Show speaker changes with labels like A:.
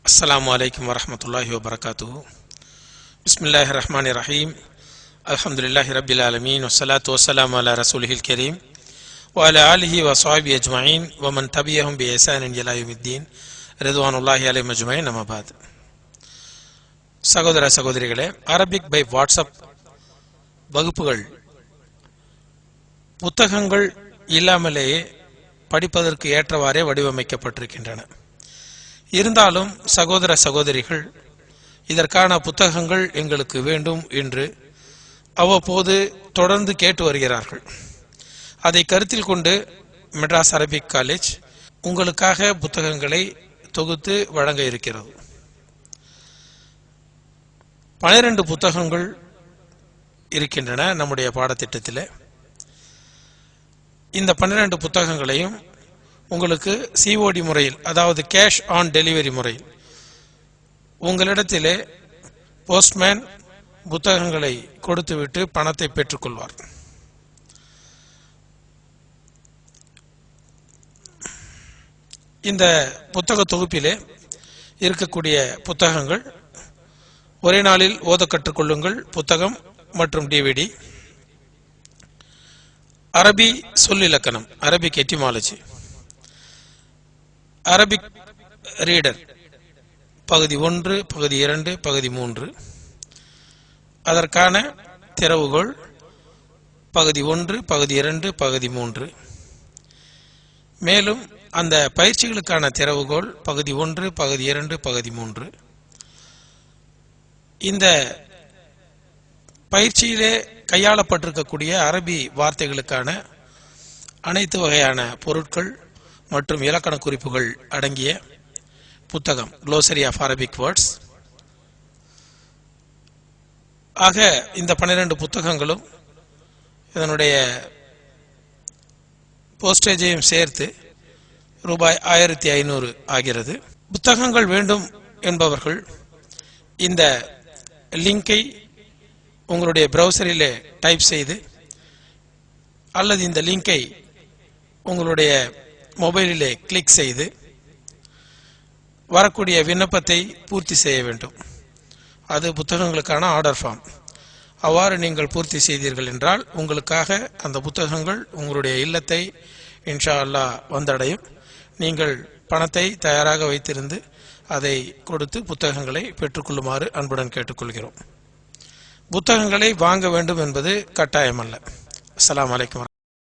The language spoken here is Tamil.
A: அஸ்ஸலாமு அலைக்கும் வரஹ்மத்துல்லாஹி வபரகாத்துஹு. பிஸ்மில்லாஹிர் ரஹ்மானிர் ரஹீம். அல்ஹம்துலில்லாஹி ரப்பில் ஆலமீன் வஸ்ஸலாத்து வஸ்ஸலாமு அலா ரசூலிஹில் கரீம் வ அலா ஆலிஹி வ ஸஹ்பிஹி அஜ்மஈன் வ மன் தபியஹும் பி இஹ்சானின் இலா யௌமித்தீன் ரிதுவானுல்லாஹி அலைஹிம் அஜ்மஈன். அம்மா பாத். சகோதர சகோதரிகளே, அரபிக் பை வாட்ஸ்அப் வகுப்புகள் புத்தகங்கள் இல்லாமலேயே படிப்பதற்கு ஏற்றவாறே வடிவமைக்கப்பட்டிருக்கின்றன. இருந்தாலும் சகோதர சகோதரிகள் இதற்கான புத்தகங்கள் எங்களுக்கு வேண்டும் என்று அவ்வப்போது தொடர்ந்து கேட்டு வருகிறார்கள். அதை கருத்தில் கொண்டு மெட்ராஸ் அரபிக் காலேஜ் உங்களுக்காக புத்தகங்களை தொகுத்து வழங்க இருக்கிறது. 12 புத்தகங்கள் இருக்கின்றன நம்முடைய பாடத்திட்டத்தில். இந்த 12 புத்தகங்களையும் உங்களுக்கு சிஓடி முறையில், அதாவது கேஷ் ஆன் டெலிவரி முறையில் உங்களிடத்திலே போஸ்ட்மேன் புத்தகங்களை கொடுத்துவிட்டு பணத்தை பெற்றுக்கொள்வார். இந்த புத்தக தொகுப்பிலே இருக்கக்கூடிய புத்தகங்கள் ஒரே நாளில் ஓத கற்றுக்கொள்ளுங்கள் புத்தகம் மற்றும் டிவிடி, அரபி சொல்லிலக்கணம், அரபிக் எட்டிமாலஜி, அரபிக் ரீடர் பகுதி 1, பகுதி 2, பகுதி 3, அதற்கான திறவுகோள் பகுதி 1, பகுதி 2, பகுதி 3, மேலும் அந்த பயிற்சிகளுக்கான திறவுகோள் பகுதி 1, பகுதி 2, பகுதி 3. இந்த பயிற்சியிலே கையாளப்பட்டிருக்கக்கூடிய அரபி வார்த்தைகளுக்கான அனைத்து வகையான பொருட்கள் மற்றும் இலக்கண குறிப்புகள் அடங்கிய புத்தகம் க்ளோசரி ஆஃப் அரபிக் வேர்ட்ஸ். ஆக இந்த 12 புத்தகங்களும் இதனுடைய போஸ்டேஜையும் சேர்த்து ரூபாய் 1500 ஆகிறது. புத்தகங்கள் வேண்டும் என்பவர்கள் இந்த லிங்கை உங்களுடைய பிரவுசரிலே டைப் செய்து அல்லது இந்த லிங்கை உங்களுடைய மொபைலிலே கிளிக் செய்து வரக்கூடிய விண்ணப்பத்தை பூர்த்தி செய்ய வேண்டும். அது புத்தகங்களுக்கான ஆர்டர் ஃபார்ம். அவ்வாறு நீங்கள் பூர்த்தி செய்தீர்கள் என்றால் உங்களுக்காக அந்த புத்தகங்கள் உங்களுடைய இல்லத்தை இன்ஷா அல்லாஹ் வந்தடையும். நீங்கள் பணத்தை தயாராக வைத்திருந்து அதை கொடுத்து புத்தகங்களை பெற்றுக்கொள்ளுமாறு அன்புடன் கேட்டுக்கொள்கிறோம். புத்தகங்களை வாங்க வேண்டும் என்பது கட்டாயமல்ல. அஸ்ஸலாமு அலைக்கும்.